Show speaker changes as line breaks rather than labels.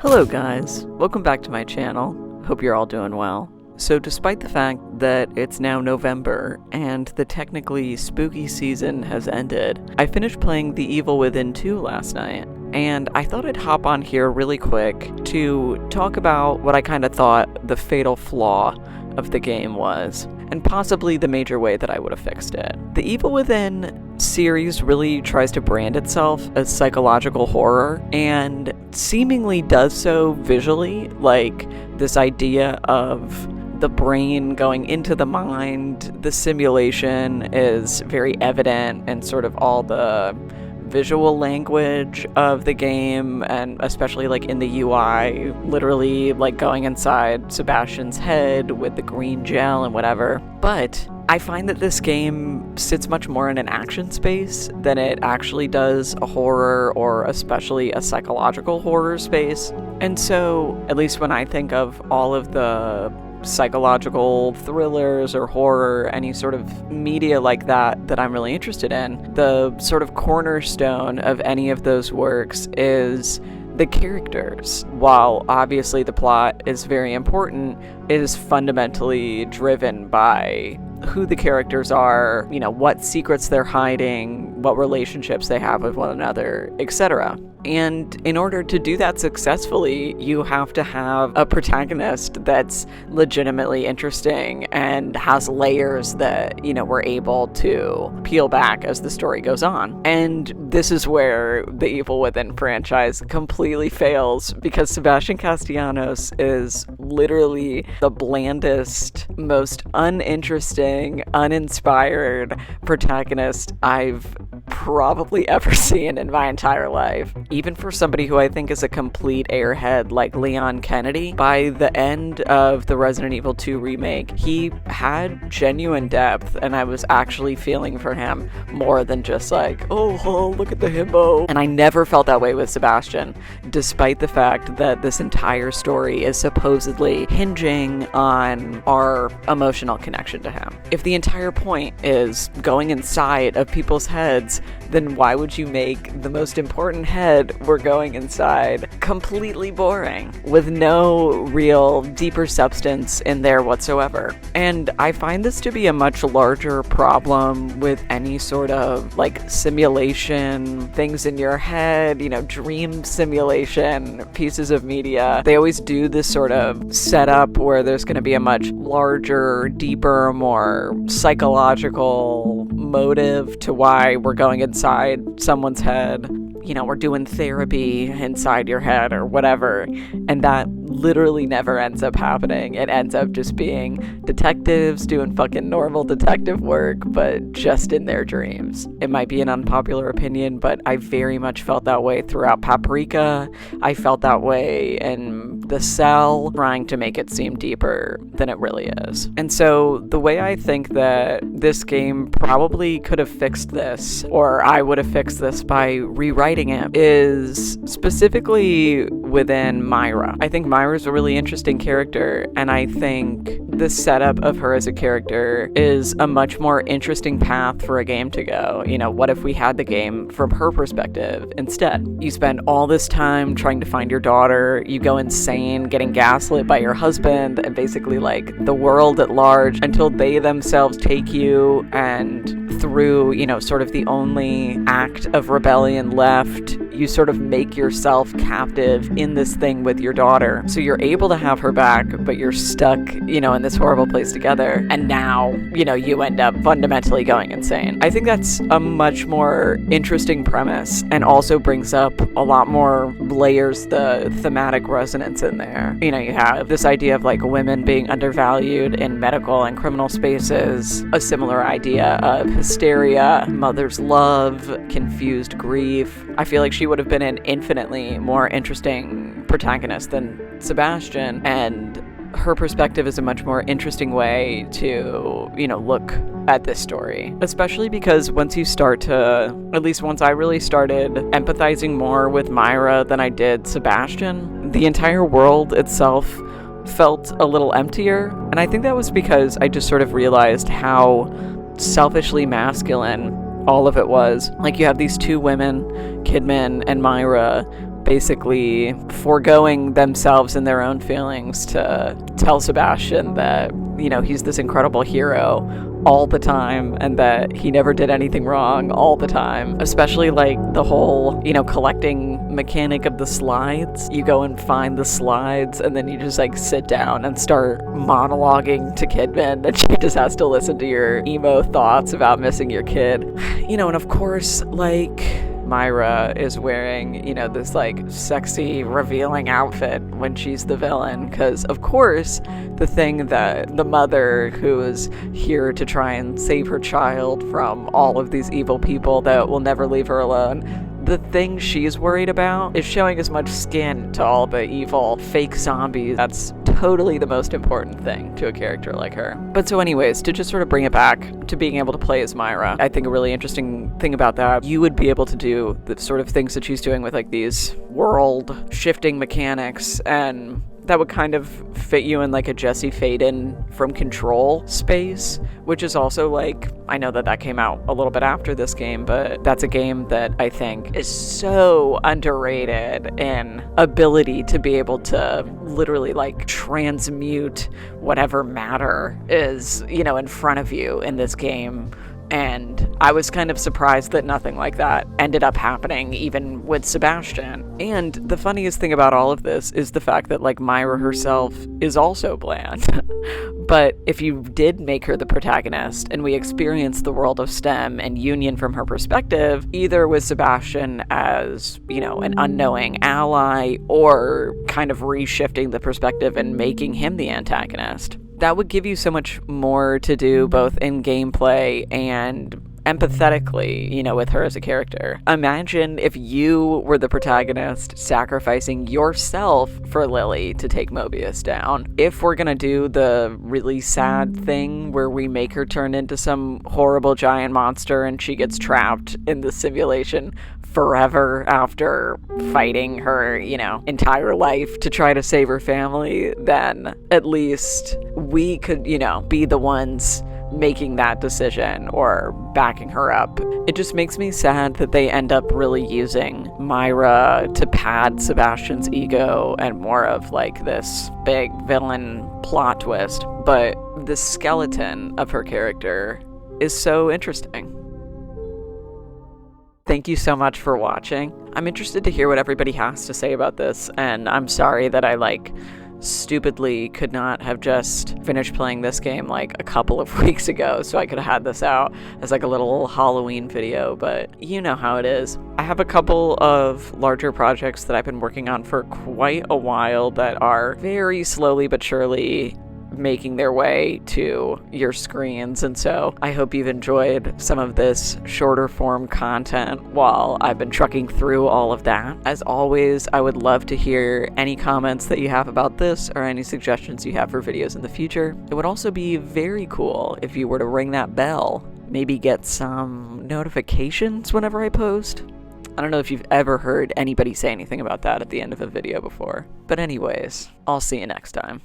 Hello guys, welcome back to my channel. Hope you're all doing well. So despite the fact that it's now November and the technically spooky season has ended, I finished playing The Evil Within 2 last night, and I thought I'd hop on here really quick to talk about what I kind of thought the fatal flaw of the game was, and possibly the major way that I would have fixed it. The Evil Within series really tries to brand itself as psychological horror, and seemingly does so visually, like this idea of the brain going into the mind. The simulation is very evident, and sort of all the visual language of the game, and especially like in the UI, literally like going inside Sebastian's head with the green gel and whatever. But I find that this game sits much more in an action space than it actually does a horror, or especially a psychological horror space. And so, at least when I think of all of the psychological thrillers or horror, any sort of media like that I'm really interested in, the sort of cornerstone of any of those works is the characters. While obviously the plot is very important, it is fundamentally driven by who the characters are, what secrets they're hiding, what relationships they have with one another, etc. And in order to do that successfully, you have to have a protagonist that's legitimately interesting and has layers that, we're able to peel back as the story goes on. And this is where the Evil Within franchise completely fails, because Sebastian Castellanos is literally the blandest, most uninteresting, uninspired protagonist I've probably ever seen in my entire life. Even for somebody who I think is a complete airhead like Leon Kennedy, by the end of the Resident Evil 2 remake, he had genuine depth, and I was actually feeling for him more than just like, oh, look at the himbo. And I never felt that way with Sebastian, despite the fact that this entire story is supposedly hinging on our emotional connection to him. If the entire point is going inside of people's heads, then why would you make the most important head we're going inside completely boring, with no real deeper substance in there whatsoever? And I find this to be a much larger problem with any sort of like simulation, things in your head, dream simulation pieces of media. They always do this sort of setup where there's going to be a much larger, deeper, more psychological motive to why we're going inside someone's head. We're doing therapy inside your head or whatever, and that literally never ends up happening. It ends up just being detectives doing fucking normal detective work, but just in their dreams. It might be an unpopular opinion, but I very much felt that way throughout Paprika. I felt that way in The Cell, trying to make it seem deeper than it really is. And so the way I think that this game probably could have fixed this, or I would have fixed this by rewriting it, is specifically within Myra. I think Myra's a really interesting character, and I think the setup of her as a character is a much more interesting path for a game to go. What if we had the game from her perspective instead? You spend all this time trying to find your daughter, you go insane getting gaslit by your husband and basically like the world at large, until they themselves take you, and through, sort of the only act of rebellion left, you sort of make yourself captive in this thing with your daughter. So you're able to have her back, but you're stuck, in this horrible place together. And now, you end up fundamentally going insane. I think that's a much more interesting premise, and also brings up a lot more layers, the thematic resonance in there. You have this idea of like women being undervalued in medical and criminal spaces, a similar idea of hysteria, mother's love, confused grief. I feel like she would have been an infinitely more interesting protagonist than Sebastian, and her perspective is a much more interesting way to, look at this story. Especially because once you start to, at least once I really started empathizing more with Myra than I did Sebastian, the entire world itself felt a little emptier. And I think that was because I just sort of realized how selfishly masculine all of it was. Like, you have these two women, Kidman and Myra, basically foregoing themselves and their own feelings to tell Sebastian that, you know, he's this incredible hero all the time and that he never did anything wrong all the time. Especially like the whole, you know, collecting mechanic of the slides. You go and find the slides and then you just like sit down and start monologuing to Kidman, and she just has to listen to your emo thoughts about missing your kid. You know, and of course, like, Myra is wearing, you know, this like sexy revealing outfit when she's the villain, because of course the thing that the mother who is here to try and save her child from all of these evil people that will never leave her alone, the thing she's worried about is showing as much skin to all the evil fake zombies. That's totally the most important thing to a character like her. But so anyways, to just sort of bring it back to being able to play as Myra, I think a really interesting thing about that, you would be able to do the sort of things that she's doing with like these world shifting mechanics, and that would kind of fit you in like a Jesse Faden from Control space, which is also like, I know that came out a little bit after this game, but that's a game that I think is so underrated in ability to be able to literally like transmute whatever matter is, you know, in front of you in this game. And I was kind of surprised that nothing like that ended up happening, even with Sebastian. And the funniest thing about all of this is the fact that, like, Myra herself is also bland. But if you did make her the protagonist, and we experience the world of STEM and Union from her perspective, either with Sebastian as, you know, an unknowing ally, or kind of reshifting the perspective and making him the antagonist, that would give you so much more to do both in gameplay and empathetically, you know, with her as a character. Imagine if you were the protagonist sacrificing yourself for Lily to take Mobius down. If we're gonna do the really sad thing where we make her turn into some horrible giant monster and she gets trapped in the simulation forever after fighting her, you know, entire life to try to save her family, then at least we could, you know, be the ones making that decision or backing her up. It just makes me sad that they end up really using Myra to pad Sebastian's ego and more of like this big villain plot twist, but the skeleton of her character is so interesting. Thank you so much for watching. I'm interested to hear what everybody has to say about this, and I'm sorry that I stupidly could not have just finished playing this game like a couple of weeks ago so I could have had this out as like a little Halloween video, but you know how it is. I have a couple of larger projects that I've been working on for quite a while that are very slowly but surely making their way to your screens, and so I hope you've enjoyed some of this shorter form content while I've been trucking through all of that. As always, I would love to hear any comments that you have about this or any suggestions you have for videos in the future. It would also be very cool if you were to ring that bell, maybe get some notifications whenever I post. I don't know if you've ever heard anybody say anything about that at the end of a video before, but anyways, I'll see you next time.